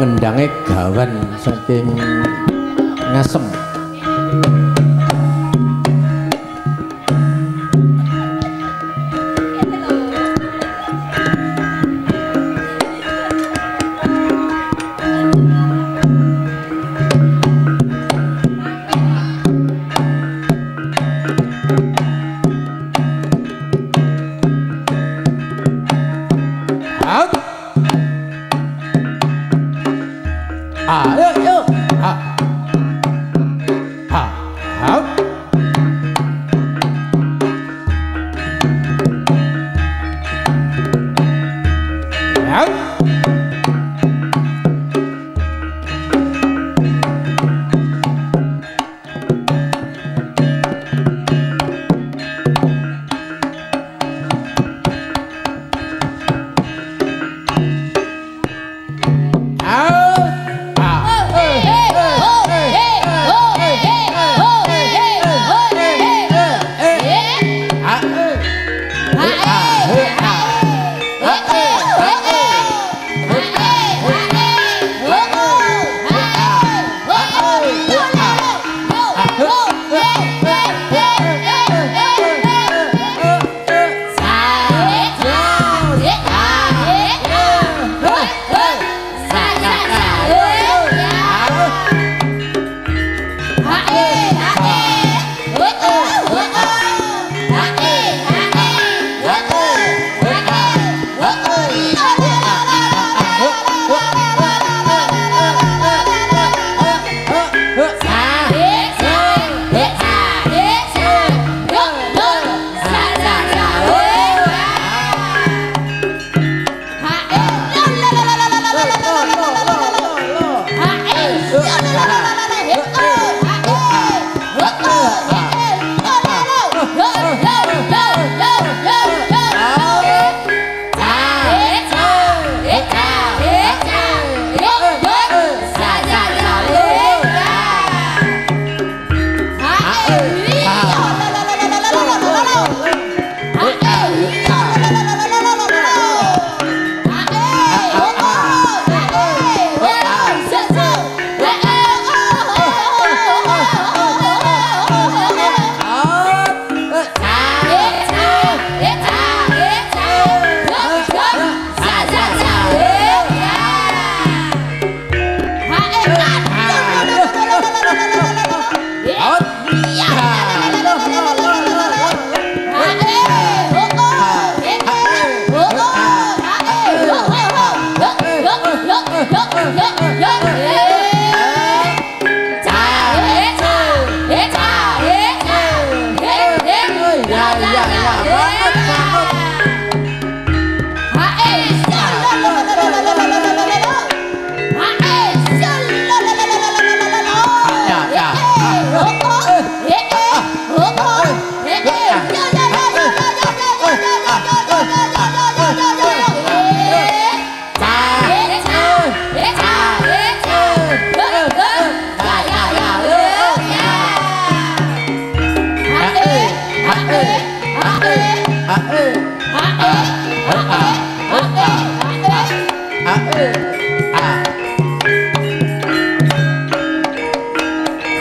pengendange gawan saking Ngasem.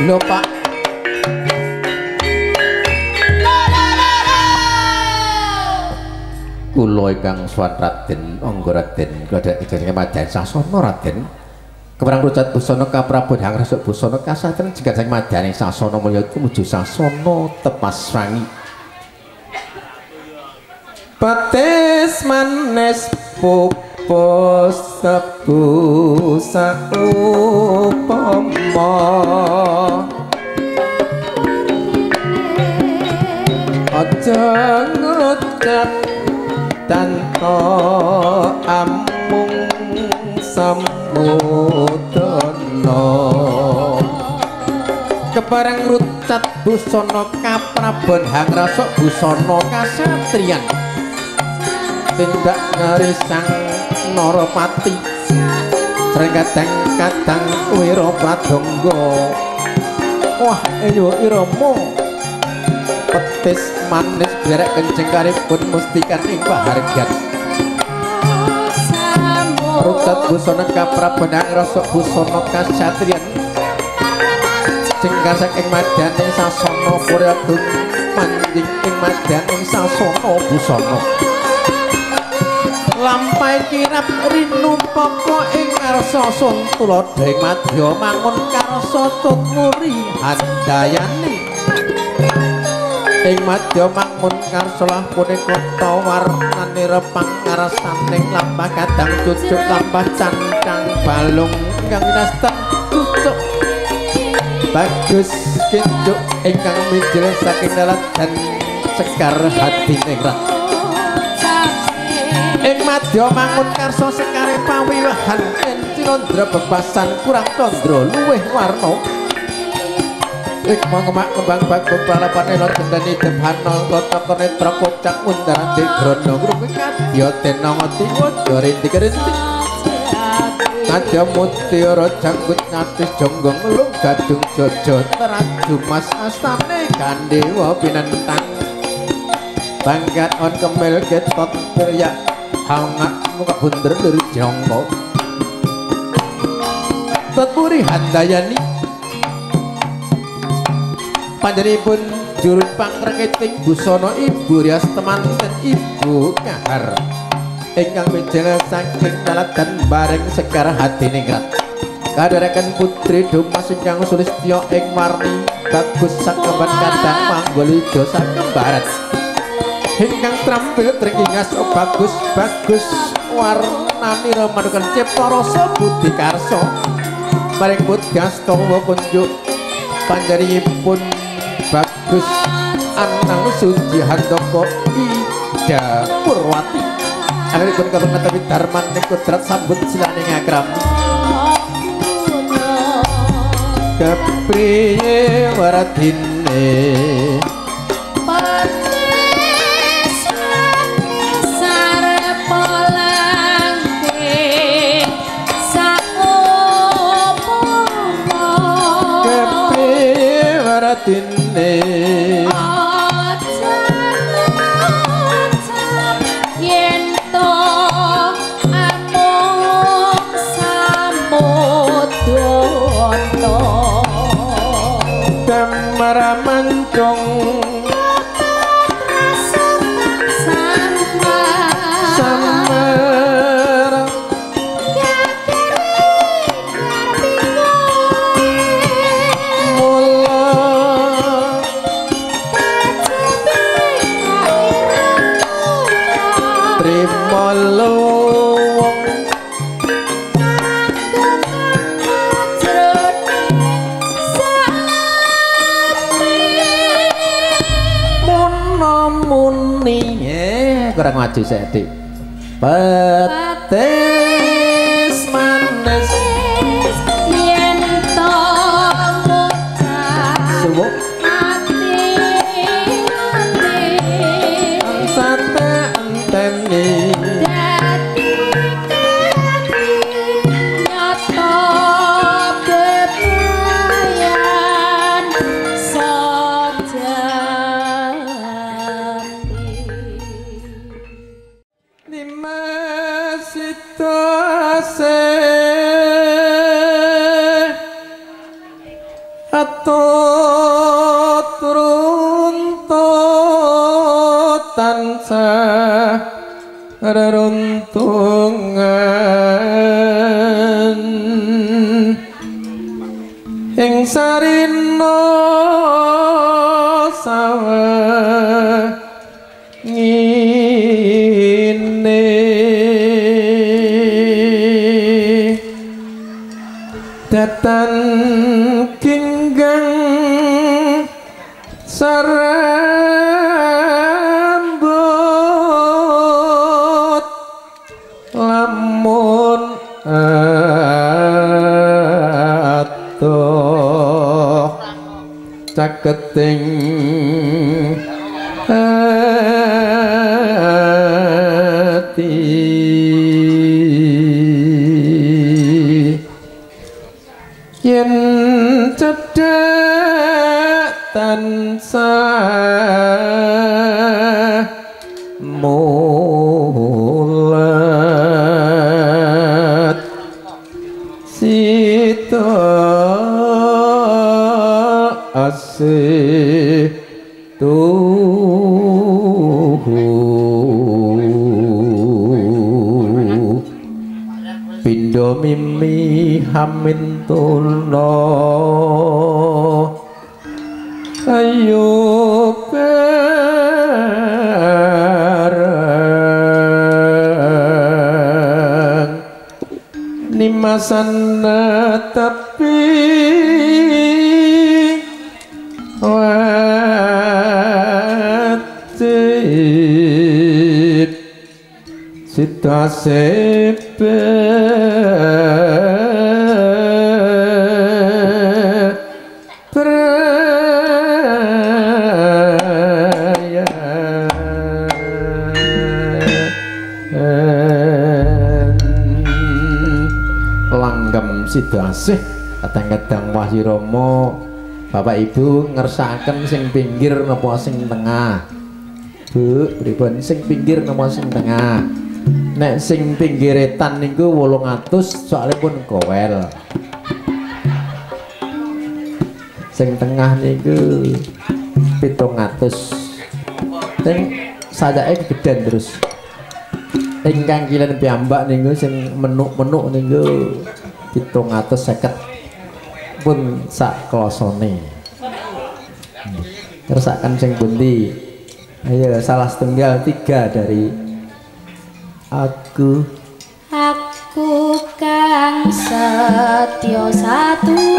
Lho Pak. Kula ingkang suwan Raden Angga Raden Gladek jenenge Madyan Sasana Raden. Keparang rucat busana ka Prabu Hyang Rasuk busana kasaten jegat sang Madyaning Sasana mulya tumuju Sasana Tepas Wangi. Pates manes pupus tebu saupama aja ngucap tanpa amung samudana kepareng rucat busana kaprabon Hyang Rasuk busana kasatriyan tindak ngarisang Narapati sreng kadang Wira Pradangga wah ayo irama petis manis derek kenceng karipun mustikan ing pahargan Rucat busana kaprabenang rasa busana kasatriyan jengkar saking madaning sasana puryadun manjing ing madaning sasana busana lampahe kirap rinu poko ing ngarsa sun tuladha ing madya mangun karsa tutmuri handayani ing madya mangun karsalah punika tawarnane repang ngarasaning lampah kadang cucuk lampah cancang balung ingkang winastan cucuk bagus kinjuk ingkang mijil saking daladan sekar hadine rat ing madya mangun karsa sekare pawiwahan yen cinandra bebasan kurang tandra luwih warna Rikma kemak kembang bagung palapane lo gendani debhana kota netra kocak mundaran di grono grup kadya tenangati waja rintik-rintik kadya mutiara janggut nyatis jonggong lung gadung jojo teraju mas astane kandewa pinentang bangkat on kemil ketot beryak hangak muka bunder luri jongko tutmuri handayani panjenipun jurut pangreketing busana ibu rias temanten ibu kahar ingkang mijil saking daladan bareng sekar hadine ngrat kadhereken putri Dumas ingkang sulistya ing warni bagus sakeban kadang manggolija sakembaran ingkang trampil tringingas bagus bagus warnani ramanukan cipta rasa budi karsa maring budhasta kunjuk panjenipun bagus anang suci handoko ida purwati anakipun kabeh tapi darman ning kudrat sambut silane ngakram kepriye waradine Tine yen to amung samudana damara mancung kurang maju sedik petis manis yen to ngucap ati sate enteni dadi nyata bebayan atut runtut tansah reruntungan ing sarina sawah ngene datan kinggang sarambut lamun atuh caketing ati yen cedhak tansah mulan Sita asih pindha mimi hamin tuna ayo bareng nimasana tapi watik sita sepe Sidasih kadang-kadang Wahyu Rama Bapak Ibu ngersakaken sing pinggir napa sing tengah Bu pripun sing pinggir napa sing tengah nek sing pinggiretan niku 800 soalipun kowel sing tengah niku 700 sing sajake gedhen terus ingkang kilen piyambak niku sing menuk-menuk niku 750 pun sak klosone. Terus akan sing pundi? Ayo salah setunggal 3 dari aku. Aku kang setya satu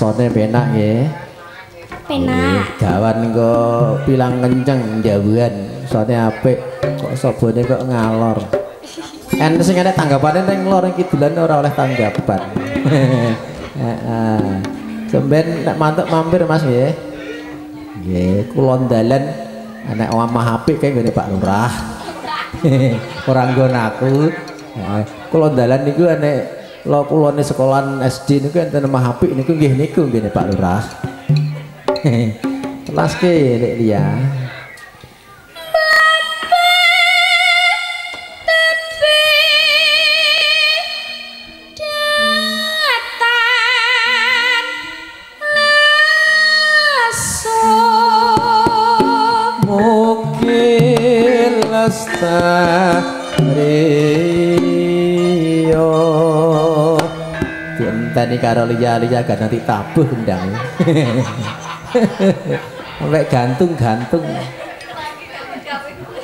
Sone penak nggih. Penak. Gawan kok pilang kenceng jawuhan. Sone apik kok sabone kok ngalor. Enten sing enek tanggapane ning lor iki kidulan ora oleh tanggapan. Heeh. Sampeyan nek mantuk mampir Mas nggih. Nggih, kula ndalan enek omah apik kae nggone Pak Lurah. Ora nggon aku. Heeh. Kula ndalan niku enek lo kulone sekolahan SD niku enten omah apik niku nggih niku nggih Pak Lurah. Telaske Nek Lia. Mungkin lestariyo dienteni karo Lia gak nanti tabuh ndang. Sampai gantung.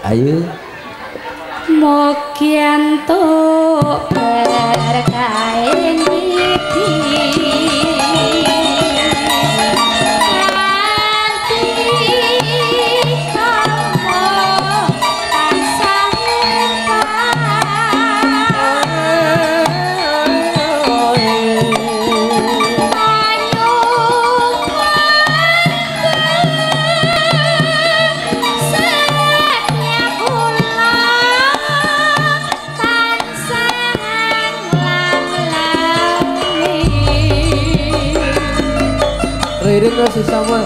Ayo. Mugi entuk berkahe iki. lirik wis sama.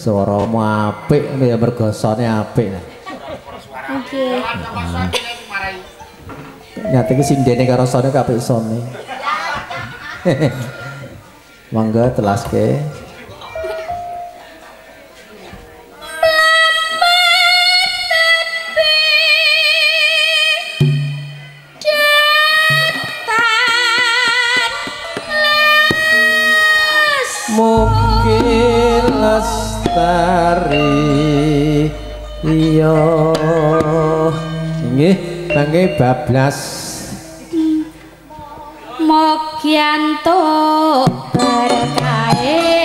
Suaramu apik ya mergosone apik. Nggih. Nyata iki sindene karo sone apik sone. Mangga telaske. Mungkin lestari iya nggih kangge bablas Mokyanto berkae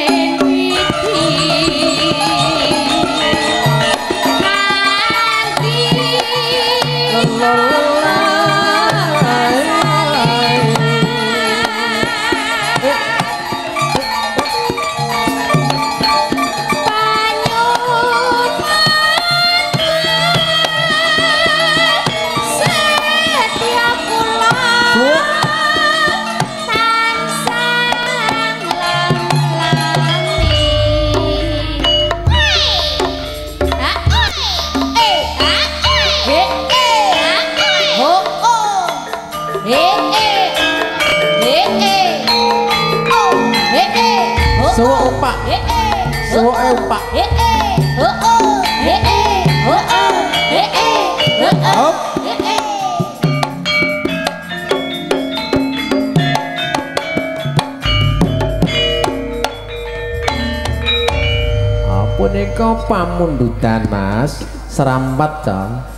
punika pamundutan Mas serampat Cong.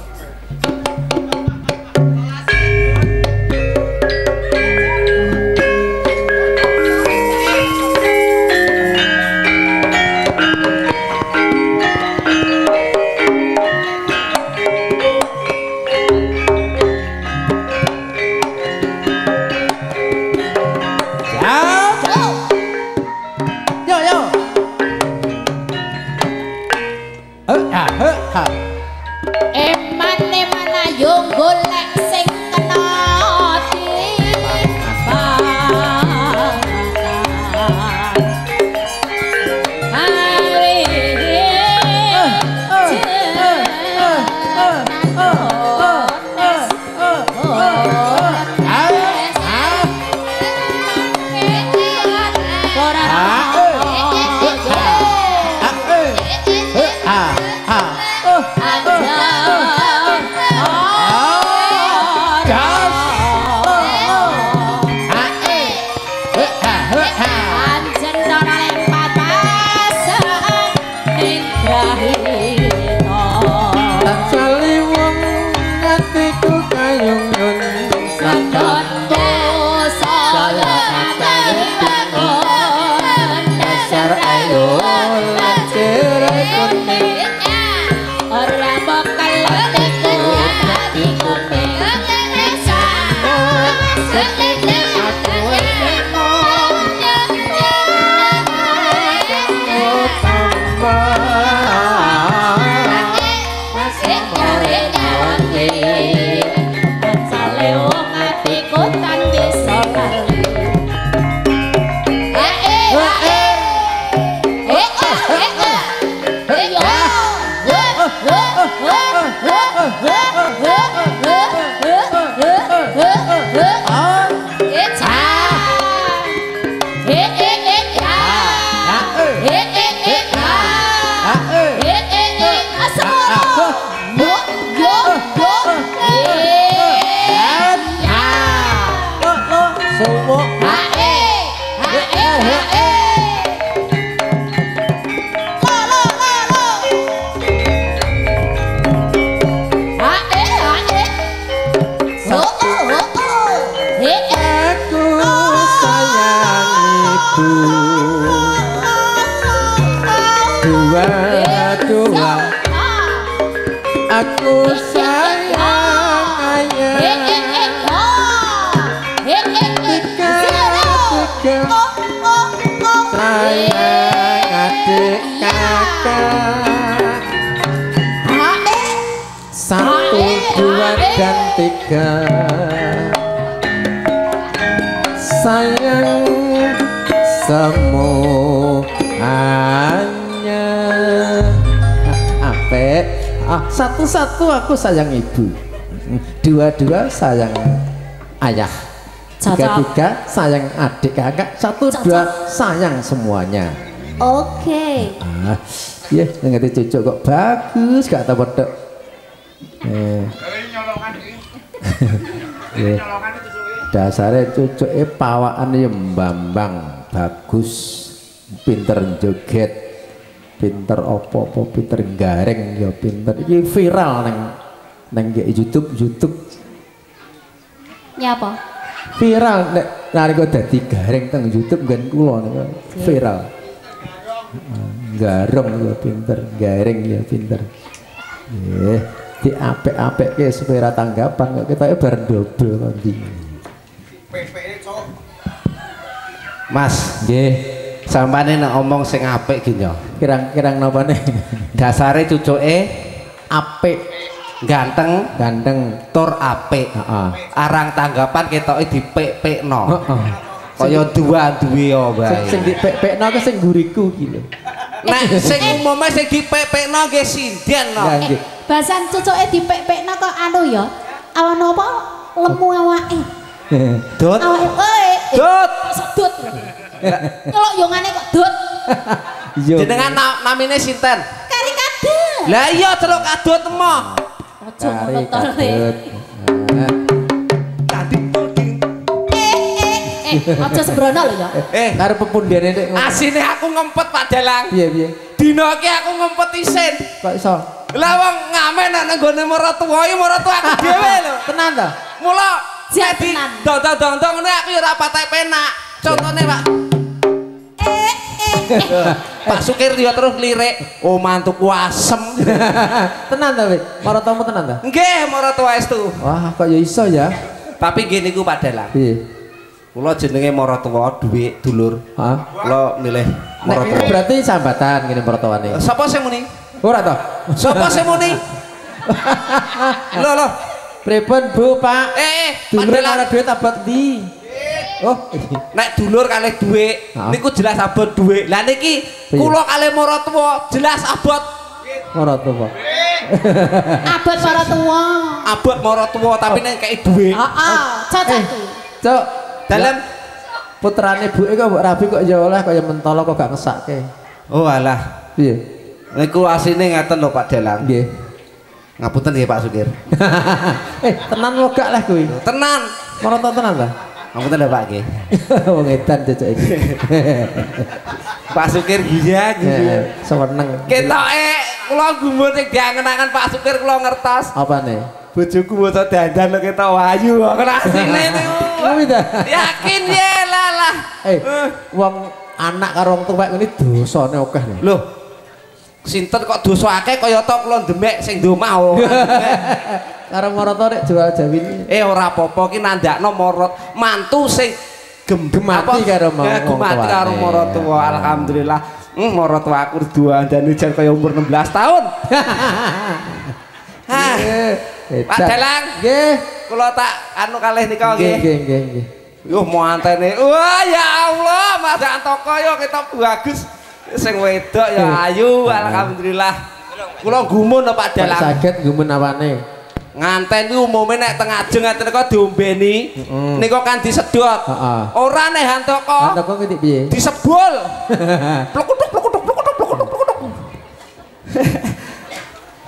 Aku sayang ayah sayang adik kakak satu dua dan tiga sayang semuanya apek satu-satu aku sayang ibu, dua-dua sayang ayah, tiga-tiga sayang adik kakak, satu dua sayang semuanya. Oke. Ya, ngerti cucuk kok bagus gak tau pedok. Dasarnya cucuknya pawaan ya mbambang bagus, pinter joget. Pinter opo-opo, pinter gareng ya pinter. Ini viral neng YouTube. Ya apa? Viral nek nalika dadi gareng teng YouTube nggen kula niku viral. Gareng ya pinter, gareng ya pinter. Nggih, diapik-apikke supaya tanggapan kok ketoke bar double kondi. Mas, nggih. Sampane nek omong sing apik ki yo. Kirang-kirang napane? Dasare cucuke apik, ganteng, tur apik. Arang tanggapan ketoke dipik-pikno. Kaya duwe wae. Sing dipik-pikno ki sing guriku ki lho. Nek sing umume sing dipik-pikno nggih sinden no. Bahasan cucuke dipik-pikno kok anu ya. Awan apa lemu awake. Dut. Dut. Sedut. Kalau yongane kok dut. Jenengan namine sinten? Karikade. Lah iya celuk kadut emoh. Aja ngono to. Aja sembrono lho ya. Karo pepundhene nek asine aku ngempet Pak Dalang. Piye? Dina iki aku ngempet isin. Kok iso? Lah wong ngamen nek nggone maratuwa iki maratuwa aku dhewe lho. Tenan ta? Mula jadi dong-dong ngene aku ya ora patek penak. Contone Pak. Pak Sukir dia terus lirik, oh mantuku asem. Tenan ta, Wik? Maratamu tenan ta? Nggih, maratuwa estu. Wah, kok ya iso ya. Tapi gini ku Pak Dalang. Piye? Kula jenenge maratuwa dhuwit dulur. Heeh. Kula milih maratuwa. Berarti sambatan ngene maratawane. Sapa sing muni? Ora to? Sapa sing muni? Lho. Pripun Bu, Pak? Pak Dalang ana duit abot ndi? Oh, nek dulur kalih dhuwit niku jelas abot dhuwit. Lah niki kula kalih maratuwa jelas abot maratuwa. Abot maratuwa. Abot maratuwa tapi nek kei dhuwit. Heeh, cocok iki. Cuk, dalem putrane buke kok mbok rabi kok ya oleh kaya mentolo kok gak ngesake. Oh alah. Piye? Niku asine ngaten lho Pak Dalang. Nggih. Ngapunten nggih Pak Sukir. Tenan kok gak lah kuwi. Tenan. Marata tenan ta? Ngapunten lho Pak nggih. Wong edan cocok iki. Pak Sukir iya. Seneng. Ketoke kula gumun sing diangen-angen Pak Sukir kula ngertos. Apane? Bojoku moto dandan lho ketok wayu kok asine niku. Kuwi ta? Yakin ye lah. Wong anak karo wong tuwek ngene dosane akeh lho. Loh. sinten kok dosa akeh kaya to kula ndemek sing domah karo Maroto nek jual jawini ora apa-apa ki nandakno marot mantu sing gemati karo gemati karo maratuwa alhamdulillah maratuwa aku duandane jan kaya umur 16 tahun Pak Dalang nggih kula tak anu kalih nika nggih nggih yo mantene wah ya Allah Mas Antoko yo ketok bagus sing wedok ya ayu alhamdulillah kula gumun Pak Dalang saged gumun awane nganten iki umume nek teng ajeng ngaten kok diombeni nika kan disedot ora nek Antoko ngerti piye disebul plukutuk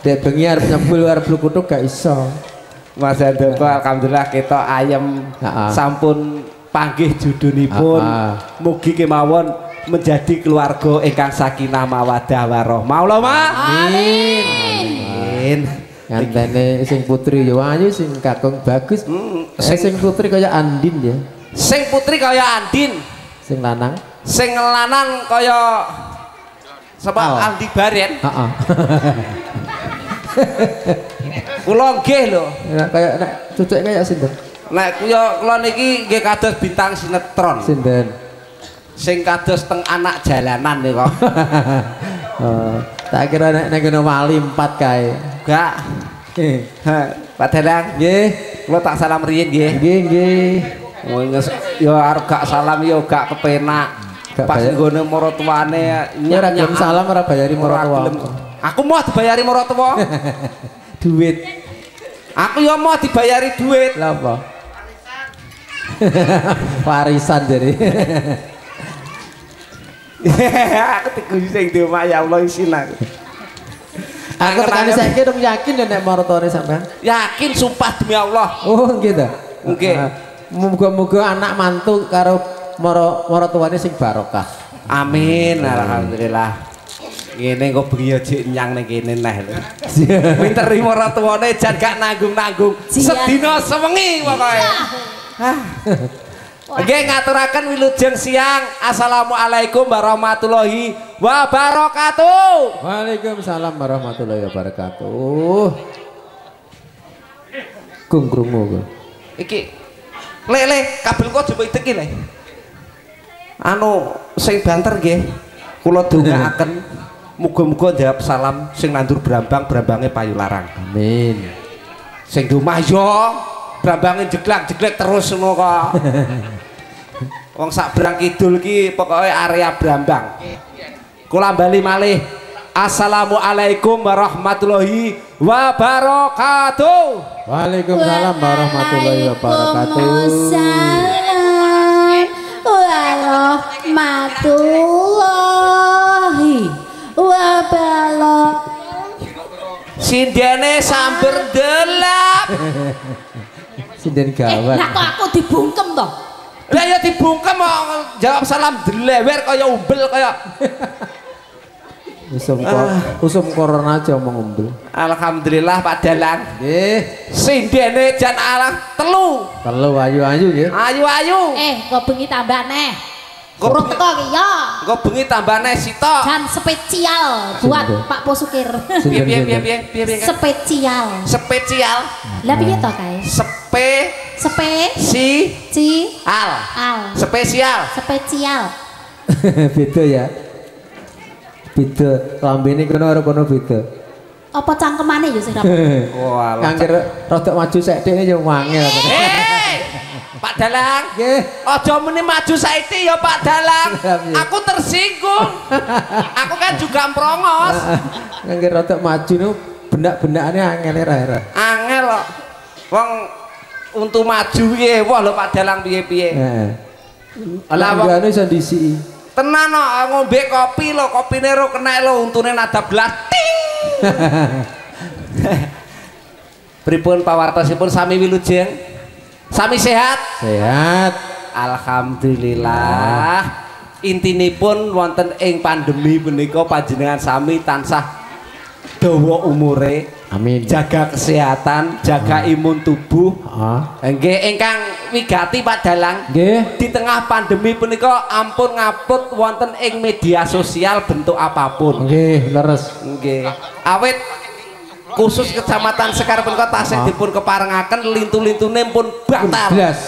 dek bengi arep nyebul arep plukutuk gak iso Mas Antoko alhamdulillah ketok ayem sampun panggih judunipun mugi kemawon menjadi keluarga ingkang sakinah mawaddah warahmah Allahumma amin ngantene sing putri ya ayu sing kakung bagus sing putri kaya Andin ya sing putri kaya Andin sing lanang kaya sapa Aldi Baren heeh kula nggih lho kaya nek cucuk kaya sinten nek kula niki nggih kados bintang sinetron sinten sing kados teng anak jalanan nika tak kira nek kena wali 4 kae gak Pak Dalang nggih kula tak salam riyin nggih nggih ya arep gak salam ya gak kepenak pas nggone maratuwane ya ora gelem salam ora bayari maratuwa aku mau dibayari maratuwa duit aku ya mau dibayari duit lha apa warisan jadi aku diguyu sing di omah ya Allah isin aku tekani saiki dong yakin ya nek marotone sampean yakin sumpah demi Allah oh gitu nggih muga-muga anak mantu karo marotuane sing barokah amin alhamdulillah ngene kok bengi jek nyang ning kene neh lho minteri maratuwane jan gak nanggung-nanggung sedina sewengi pokoke Nggih ngaturaken wilujeng siang. Assalamualaikum warahmatullahi wabarakatuh. Waalaikumsalam warahmatullahi wabarakatuh. Gung krungu. Iki le kabel kok coba idek iki le. Anu sing banter nggih. Kula dongaaken muga-muga jawab salam sing nandur brambang-brambange payu larang. Amin. Sing di omah yo brambange jeglak-jeglek terus ngono kok. Wong sak Brang Kidul ki pokoke area Brambang. Kula bali malih. Assalamualaikum warahmatullahi wabarakatuh. Waalaikumsalam warahmatullahi wabarakatuh. Warahmatullahi wabarakatuh. Sindene samber delap. Sinden gawat. Lah kok aku dibungkem to? Lah ya dibungkem kok jawab salam delewer kaya umbel kaya. Usum corona aja omong umbel. Alhamdulillah Pak Dalang. Nggih. Sindene jan arah telu. Telu ayu-ayu nggih. Ayu-ayu. Kok bengi tambah neh. Kurang teko ki ya. Kok bengi tambah neh sitok. Jan spesial buat Pak Posukir. Piye Spesial. Spesial. Lah piye to kae? Spesial. Beda ya. Beda. Lambene kono karo kono beda. Apa cangkemane ya sing rapi? Walah. Angger rada maju sekdene ya wangel. Pak Dalang. Nggih. Aja muni maju saiki ya Pak Dalang. Aku tersinggung. Aku kan juga mprongos. Angger rada maju niku benak-benakane angel era. Angel kok. Wong untuk maju piye wah lho Pak Dalang piye-piye. Heeh. Lah wong iso disiki. Tenan kok ngombe kopi lho, kopine ro kenek lho untune nada blating. Pripun pawartosipun sami wilujeng? Sami sehat? Sehat. Alhamdulillah. Intinipun wonten ing pandemi punika panjenengan sami tansah dawa umure, amin, jaga kesehatan, jaga imun tubuh. Nggih ingkang wigati Pak Dalang. Nggih. Di tengah pandemi punika ampun ngupload wonten ing media sosial bentuk apapun. Nggih, leres. Nggih. Awit khusus Kecamatan Sekar punika tasih dipun keparengaken lintu-lintune pun batal. Blas.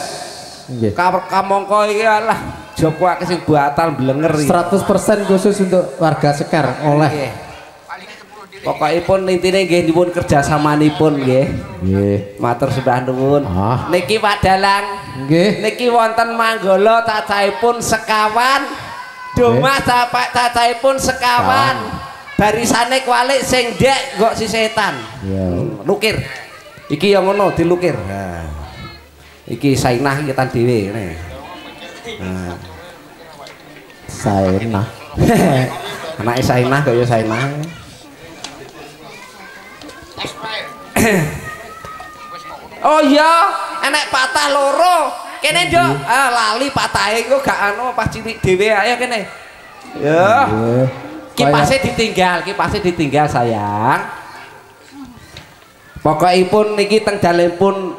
Nggih. Kamangka iki alah Joko akeh sing batal blenger. 100% khusus untuk warga Sekar oleh. Nggih. Pokokipun intine nggih dipun kerjasamanipun nggih. Nggih. Matur sembah nuwun. Niki Pak Dalang. Nggih. Niki wonten Manggala cacahipun sekawan. Domah cacahipun sekawan. Barisane kwalik sing ndek kok si setan. Iya. Lukir. Iki yang ngono dilukir. Nah. Iki Sainah kita dhewe ngene. Nah. Sainah. Anake Sainah kaya Sainah. Oh iya, enek patah loro. Kene, Nduk. Lali patahe iku gak anu pas cilik dhewe ayo kene. Ya. Kipase ditinggal sayang. Pokokipun niki teng dalempun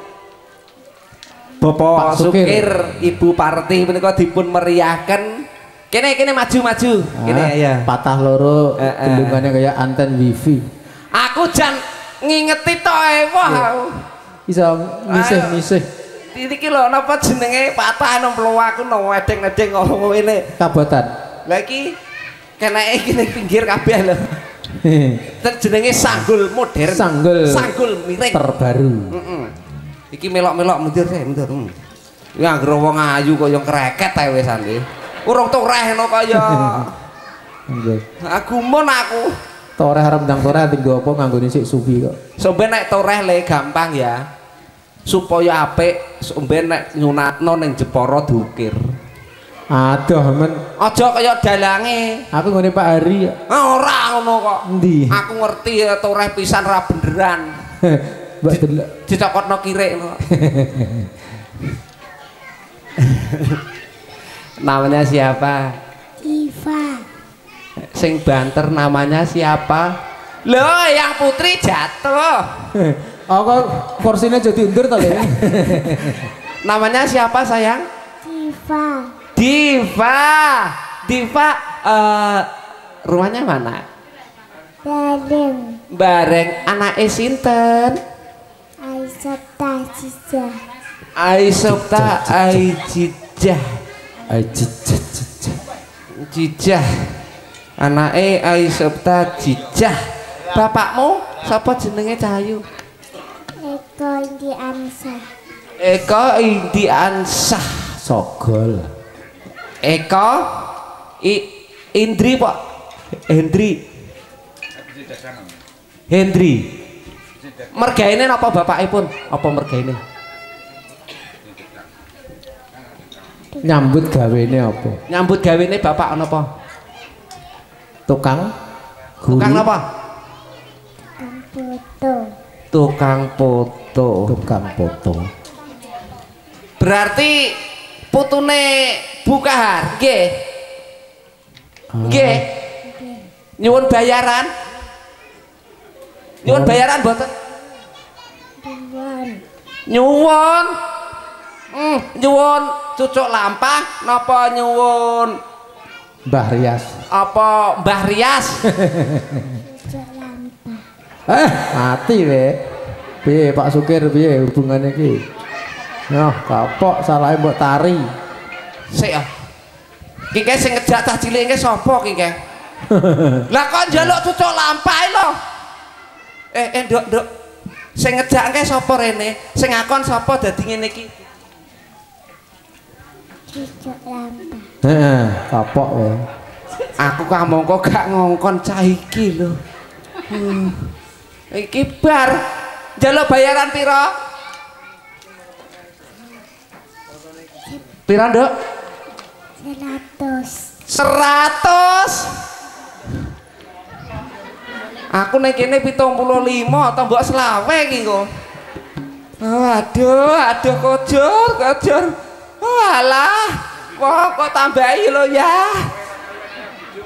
Bapak Sukir, Ibu Parti menika dipun meriahken. Kene maju. Kene ya. Patah loro bendungannya kayak anten wifi. Aku jan ngingeti tok wah. Iso misih-misih. Iki lho napa jenenge patah nemplo aku no edeng-edeng ngono ngene. Kabotan. Lah iki keneke iki ning pinggir kabeh lho. Jenenge sanggul modern. Sanggul miring terbaru. Iki melok-melok mundur. Ya anggere wong ayu kaya kreket ae wisane. Urung torehno kaya. Nggih. Aku mon aku. Toreh arep ndang toreh tinggo apa nganggone sik suwi kok. Somben nek toreh le gampang ya. Supaya apik, somben nek nyunatno ning Jepara diukir. Aduh men. Aja kaya dalange. Aku ngene Pak Hari. Ora ngono kok. Endi? Aku ngerti toreh pisan ra beneran. Mbak delok. Dicokotno kirik ngono. Namanya siapa? Diva. Sing banter namanya siapa? Loh, yang putri jatuh. Oh kok kursinya jadi undur tadi. Namanya siapa sayang? Diva. Rumahnya mana? Bareng anake sinten? Aisyah Jijah. Anake Aisyah Jijah. Bapakmu sapa jenenge Cahayu? Eko Indiansah. Sogol. Eko Indri Pak. Hendri. Mergaine napa bapakipun? Apa mergaine? Nyambut gawene apa? Nyambut gawene bapak napa? Tukang guru. Tukang apa? Tukang foto. Berarti putune Bu Kahar, nggih. Nggih. Nyuwun bayaran. Nyuwun bayaran mboten? Nyuwun. Nyuwun cucuk lampah napa nyuwun Mbah Rias? Apa Mbah Rias? Mati we. Piye Pak Sukir piye hubungane iki? Noh, kapok salahe mbok tari. Sik ah. Ki sing ngejak cah cilik iki sapa ki ke? Lah kok njaluk cucuk lampah lho. Nduk. Sing ngejak ke sapa rene? Sing ngakon sapa dadi ngene iki? Cucuk lampah. Heeh, kapok we. Aku kamangka gak ngongkon cah iki lho. Iki bar njaluk bayaran pira? Pira, Nduk? 100. Aku ning kene 75 atau mbok selawe iki kok. Aduh kojor. Walah, kok tambahi lho ya.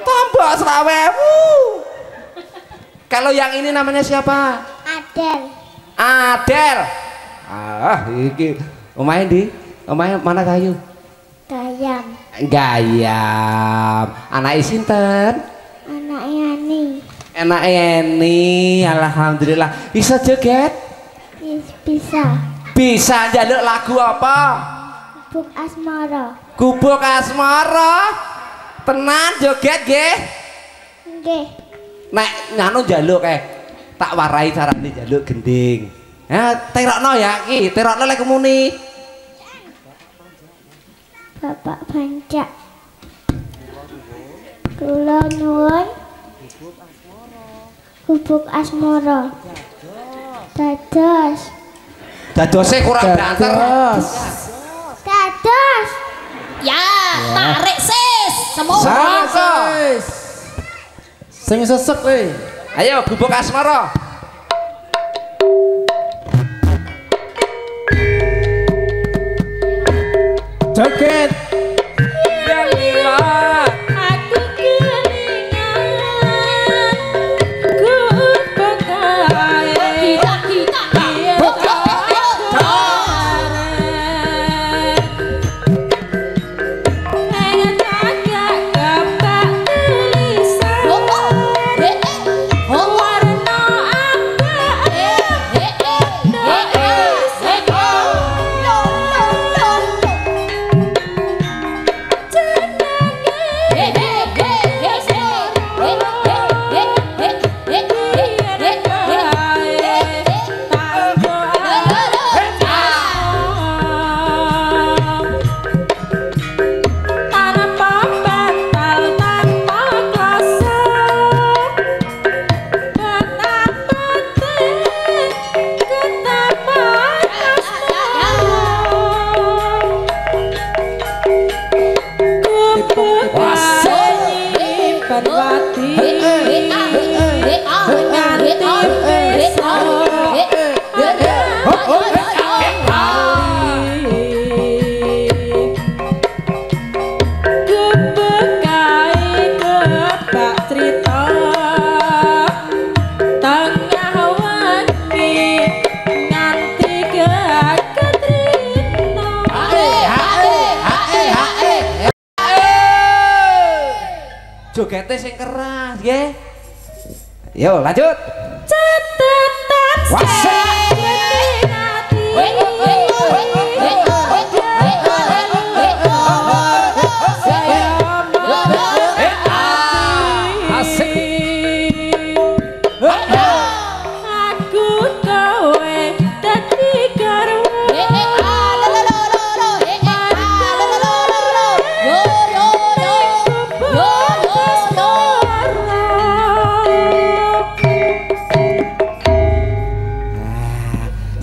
Tambah 20.000. Kalau yang ini namanya siapa? Adel. Adel. Ah, iki omahe ndi? Omahe mana kayu? Gayam. Gayam. Anake sinten? Anaknya Ani. Anake Eni. Alhamdulillah. Bisa joget? Bisa. Bisa njaluk lagu apa? Gubuk asmara. Gubuk asmara. Tenan joget nggih? Nggih. Nek nyanu njaluk tak warai carane njaluk gending. Ya, terokno ya iki, terokno lek muni. Bapak Bancak. Kula nuwun. Gubuk asmara. Dados. Dadose kurang banter. Dados. Ya, tarik sis. Semua. Sangka. Sing sesek le. Ayo gubuk asmara. Joget. Aku kelingan gubuk ae. Kita. Jogete sing keras nggih. Yo lanjut. Cetetan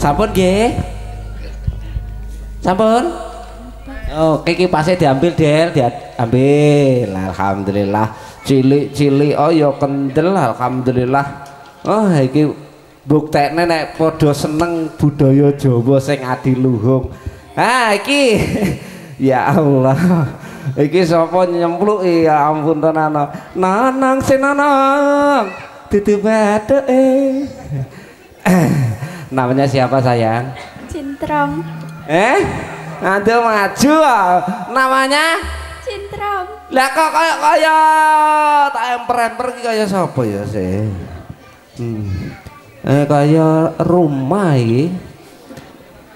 Sampun nggih. Sampun. Oh, iki pase diambil Del, diambil. Alhamdulillah. Cilik-cilik oh ya kendel alhamdulillah. Oh, iki buktekne nek padha seneng budaya Jawa sing adiluhung. Ah, iki ya Allah. Iki sapa nyempluki ya ampun tenan. Nanang sinanang. Dudu bathuke. Namanya siapa sayang? Cintrong. Aduh maju. Namanya? Cintrong. Lah kok kaya tak emper-emper iki kaya sapa ya sih? Kaya rumah iki.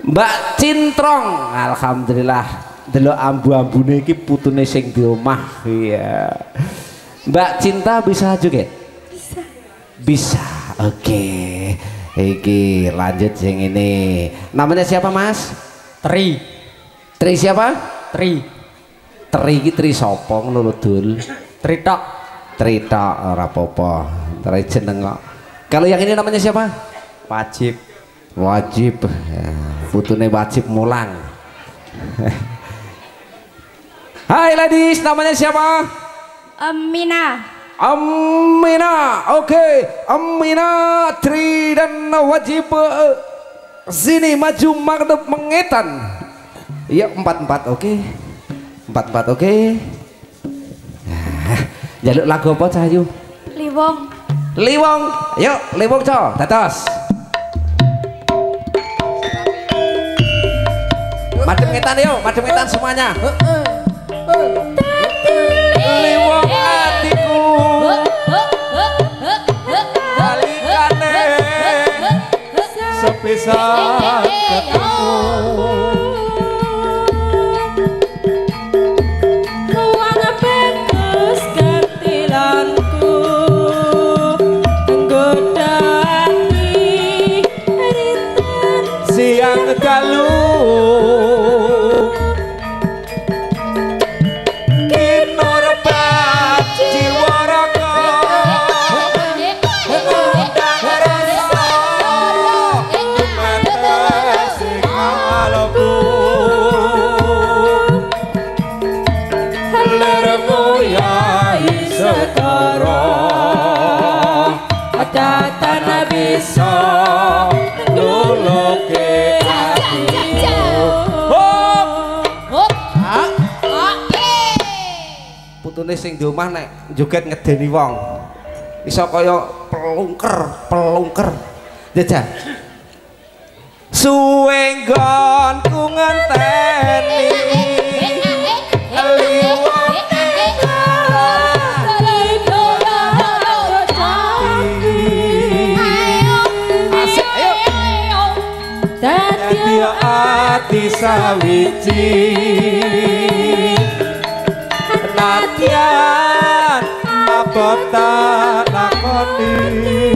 Mbak Cintrong. Alhamdulillah. Delok ambu-ambune iki putune sing di omah. Iya. Mbak Cinta bisa joget? Bisa. Bisa. Oke. Iki lanjut yang ini. Namanya siapa Mas? Tri. Tri siapa? Tri. Tri iki Tri sapa ngono lho Dul? Tri tok. Tri tok ora apa-apa. Tri jeneng kok. Kalau yang ini namanya siapa? Wajib. Wajib. Ya, putune wajib mulang. Hai ladies, namanya siapa? Mina. Amina, oke, Amina, Tri dan Wajib sini maju madep mengetan. Iya 44, oke, 44, oke. Jaluk lagu apa Cahayu? Liwong. Liwong, yuk Liwong co, dados. Madem ngetan yuk, madem ngetan semuanya. Liwong atiku, balikane sepisah ketemu. Siang dalu kinorbat jiwa raga undang rasa metes sing kalbu lermu yai sekara datan bisa nuluke putune sing di omah nek joget ngedeni wong iso kaya pelungker jajal suwe nggonku ngenteni dadi ati sawiji nadyan apa tak lakoni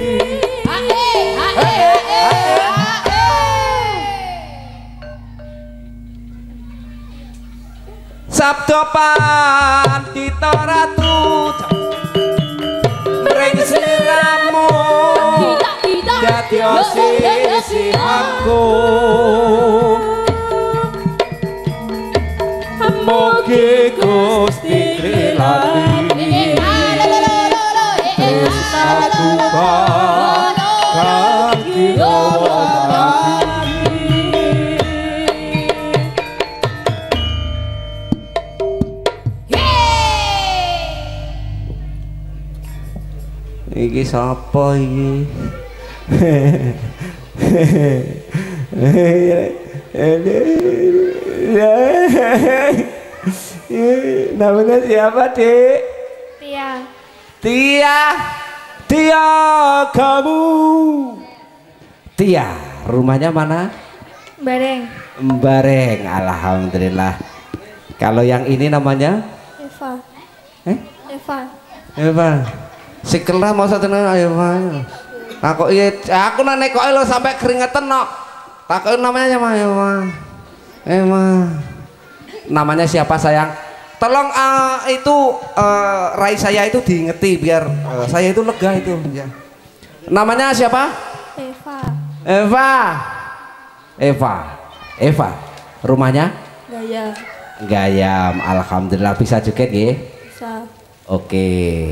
sabda pandita ratu ring sliramu dadi sisihanku mugi Gusti Trilati satu kaki iki sapa iki namanya siapa Dek? Tia kamu Tia rumahnya mana? Bareng alhamdulillah. Kalau yang ini namanya Eva sekelah mau satu Eva. Aku nane kok lo sampai keringetan no. Takut namanya Eva. Namanya siapa sayang? Tolong itu rai saya itu diingeti biar saya itu lega itu. Ya. Namanya siapa? Eva. Rumahnya? Gayam. Alhamdulillah bisa joget nggih? Bisa. Oke.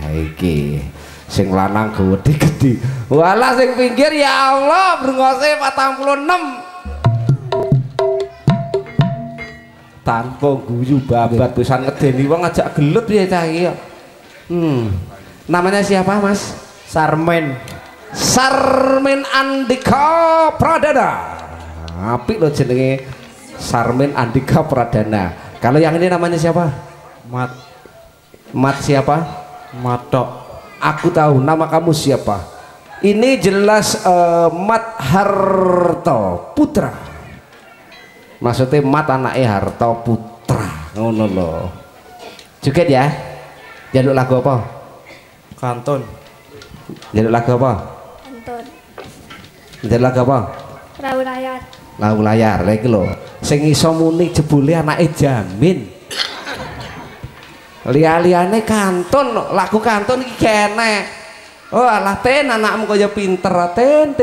Iki sing lanang gede-gede. Walah sing pinggir ya Allah brengose 46. Tanpa guyu babat pisan ngedeni wong ngajak gelut ya cah iki. Namanya siapa, Mas? Sarmen Andika Pradana. Apik lo jenenge Sarmen Andika Pradana. Kalau yang ini namanya siapa? Mat siapa? Matok. Aku tahu nama kamu siapa. Ini jelas Mat Harto Putra. Maksudnya Mat anaknya Harto Putra. Ngono lho. Joget ya. Jaluk lagu apa? Kantun. Jaluk lagu apa? Kantun. Jaluk lagu apa? Lau layar lagi lho. Sing iso muni jebule anake Jamin. Liane kantun, lagu kantun iki kene. Oh alah ten anakmu kaya pinter ten.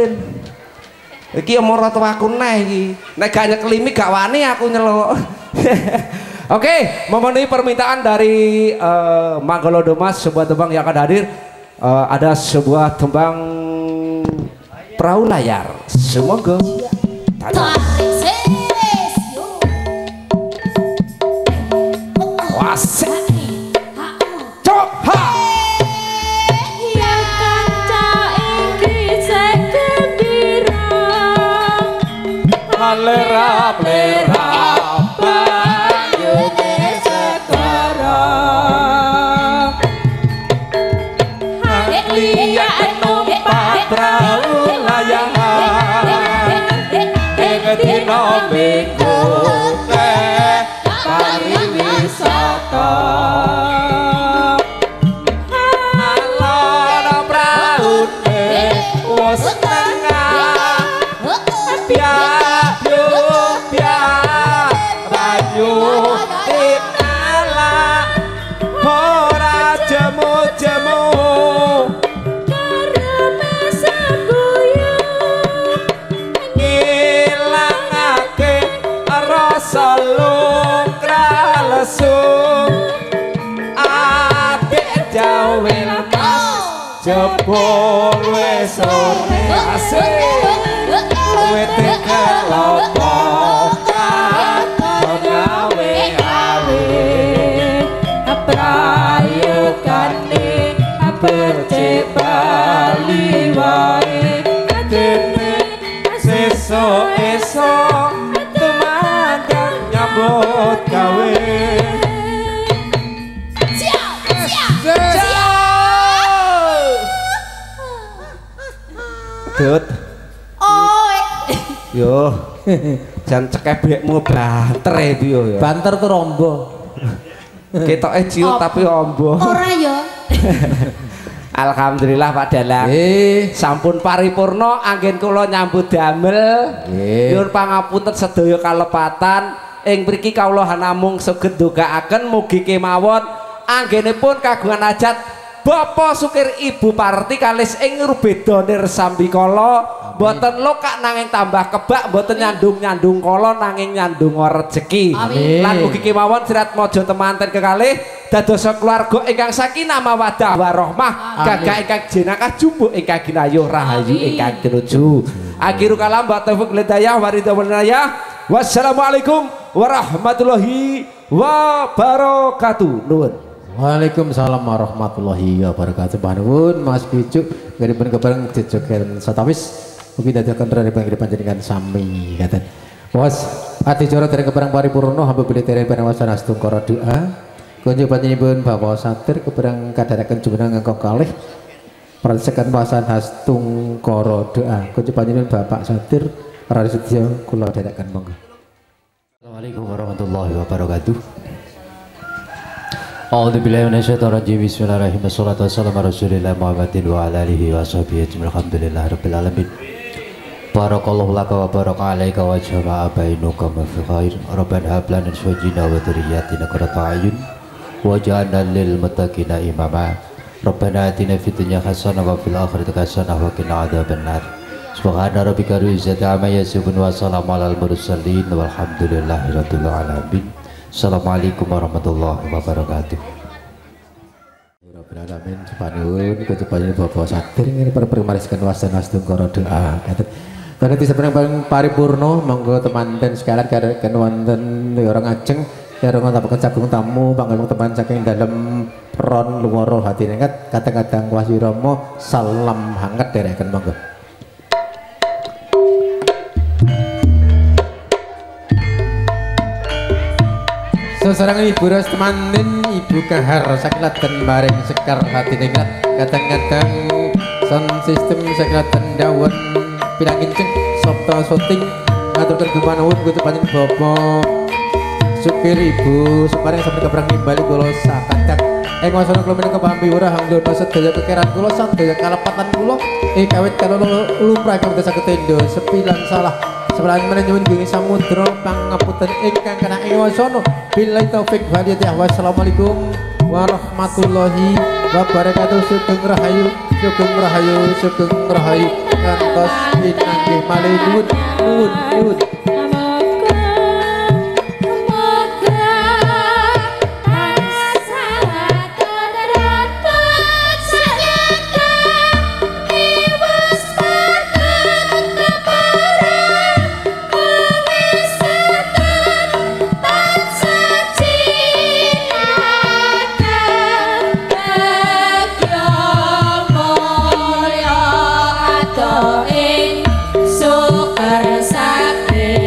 Iki omong ratu aku neh iki. Nek gak nyeklimi gak wani aku nyeluk. Oke, memenuhi permintaan dari Manggalodo Mas, sebuah tembang yang akan hadir. Ada sebuah tembang perahu layar. Semoga wasik. Cok ha. Biarkan lerap-lerap banyune segara liya numpak prau layangan ing dina minggu pariwisata alana praune wis tengah banyu tinala ora jemu-jemu karena sembuya ngilangake rasa lungkra lesu adik jawil mas jebul wis sore asik wete kelopokan gawe awe prayogane bercebali wae dene sesuk-esuk tumandang nyambut gawe Dut. Yo. Jan cekebekmu banter e piye ya. Banter tuh rombo. Ketoke ciut tapi ombo. Ora ya. Alhamdulillah Pak Dalang. Sampun paripurna anggen kula nyambut damel. Nyuwun pangapunten sedaya kalepatan. Ing mriki kawula namung saged ndongaaken mugi kemawon anggenipun kagungan hajat Bapak Sukir Ibu Parti kalis ing rubeda nirsambikala mboten lokak nanging tambah kebak mboten nyandung-nyandung kala nanging nyandung rejeki. Lan mugi kemawon sirat mojo temanten kekalih dados keluarga ingkang sakinah mawaddah warahmah gagah ingkang jenakah jumbuk ingkang ginayuh rahayu ingkang tinuju. Akhiru kalam wa taufiq hidayah waridha walinayah. Wassalamualaikum warahmatullahi wabarakatuh. Nuwun. Waalaikumsalam warahmatullahi wabarakatuh. Nuwun Mas Bijuk ngripun kebareng jejogen satawis mugi dadakan rerepang panjenengan sami katen. Was adicara dereng kebareng paripurna hamba bilih dereng panawasana astungkara doa. Kunjuk panjenenganipun Bapak Satir kebareng kadharaken jumeneng angka kalih prasekan pasan astungkara doa. Kunjuk panjenengan Bapak Satir Rasidya kula dherekaken monggo. Assalamualaikum warahmatullahi wabarakatuh. A'udzubillahi minasyaitonir rajim. Bismillahirrahmanirrahim. Wassalatu wassalamu ala Rasulillah Muhammadin wa ala alihi wa sahbihi ajmain. Alhamdulillahirabbil alamin. Barakallahu laka wa baraka alaika wa jama'a bainuka ma fi khair. Rabbana hab lana min azwajina wa dhurriyyatina qurrata a'yun waj'alna lil muttaqina imama. Rabbana atina fid dunya hasanah wa fil akhirati hasanah wa qina adzabannar. Subhana rabbika rabbil izzati amma yasifun wa salamun alal mursalin walhamdulillahirabbil alamin. Assalamualaikum warahmatullahi wabarakatuh. Rabbil alamin subhanallah kecepatan Bapak Satir ngene permariskan wasana astungkara doa. Karena disebenarnya paling paripurna monggo teman-teman sekalian kadang wonten orang ajeng karo ngotapaken sagung tamu panggih teman saking dalem ron luwara hati nekat kadang-kadang Wahyu Rama salam hangat dereken monggo. Seorang ibu ras temanten ibu kahar sakilaten bareng sekar hati nekat kadang-kadang sound system sakilaten dawon pilang inceng sopta syuting ngaturkan kemanawun kutu panjen Bapak Sukir Ibu separeng sampai keberang nimbali kula sakacak wasana kula menika pambi ora hangdono sedaya kekeran kula sadaya kalepatan kula kawit kala lumrah kawit saged tenda sepilan salah sebelahan menyuwun gini samudra pangapunten ingkang kena ing wasana billahi taufik wal hidayah. Wassalamualaikum warahmatullahi wabarakatuh. Sugeng rahayu sugeng rahayu sugeng rahayu ngantos pinanggih malih nuwun nuwun nuwun. Sukar sakit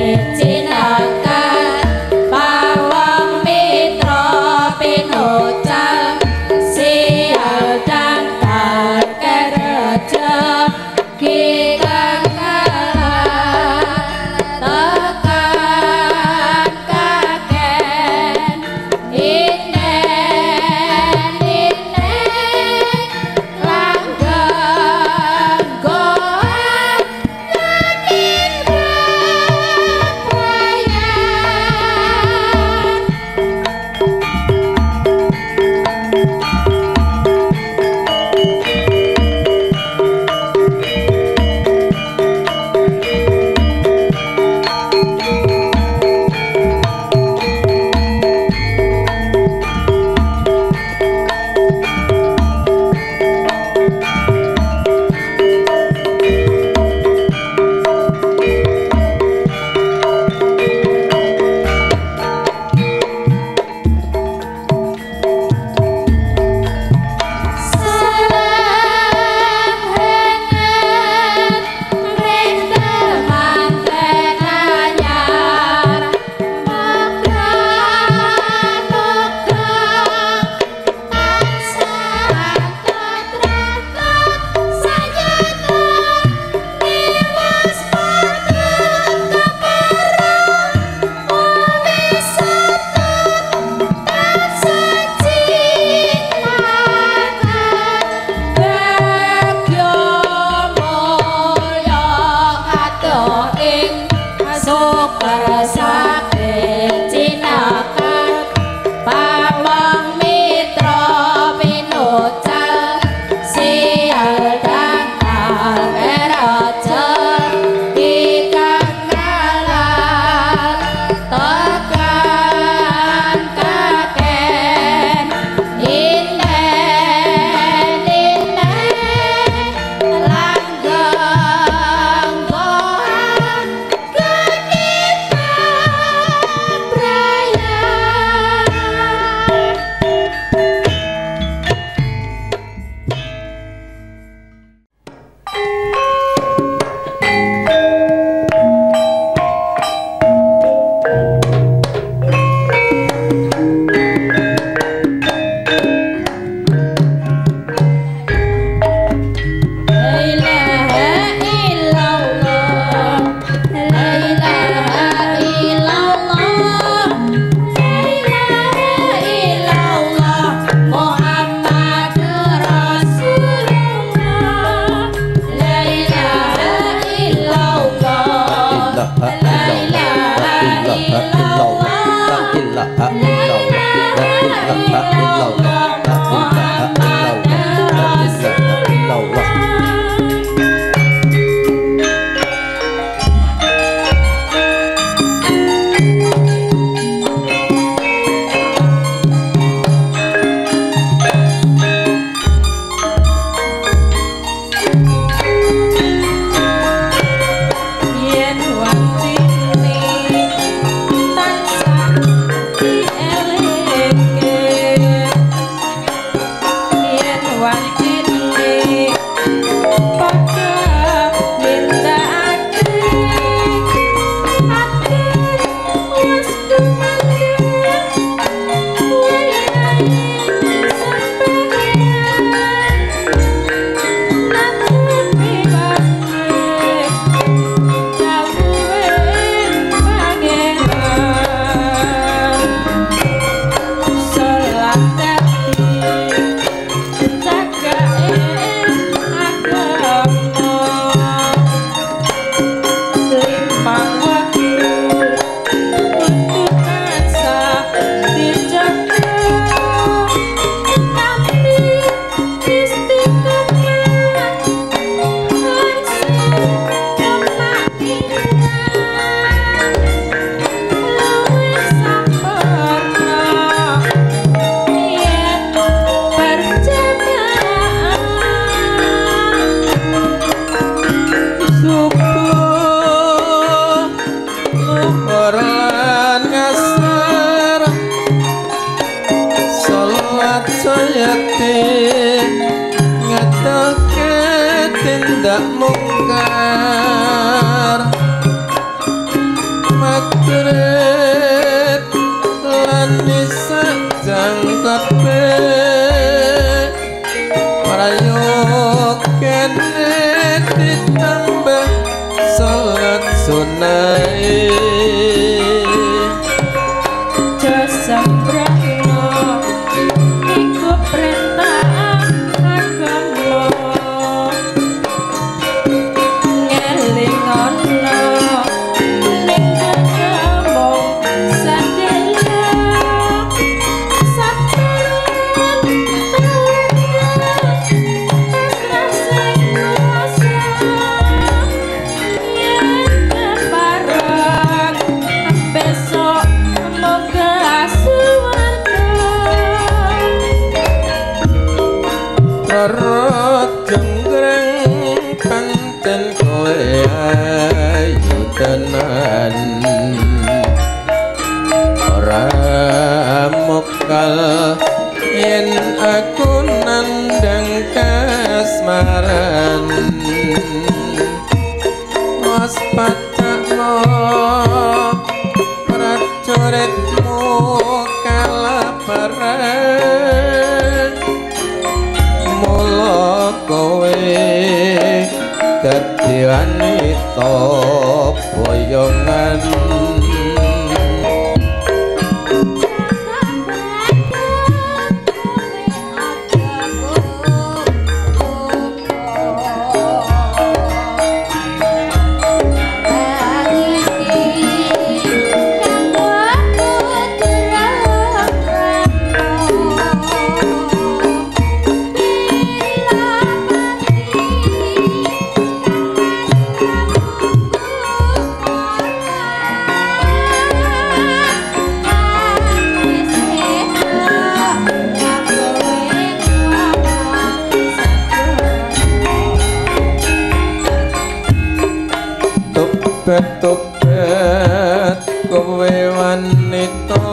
Topet kowe wanita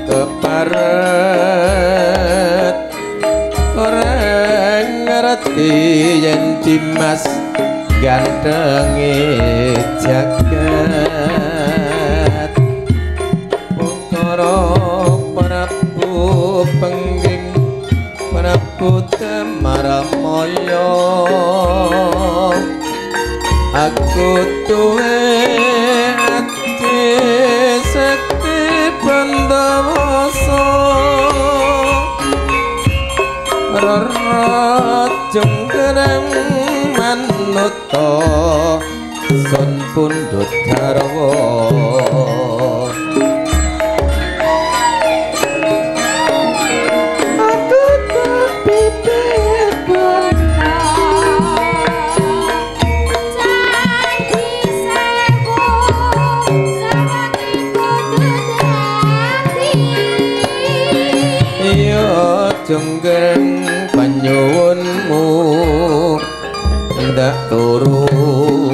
keparet ora ngerti yen Dimas gantenge jagat Putra Prabu pengging Prabu Temaramaya aku tuwe ati sekti bandawasa rara jenggereng manuta sun pundhut garwa aku tak bibir jenggereng panyuwunmu ndak turu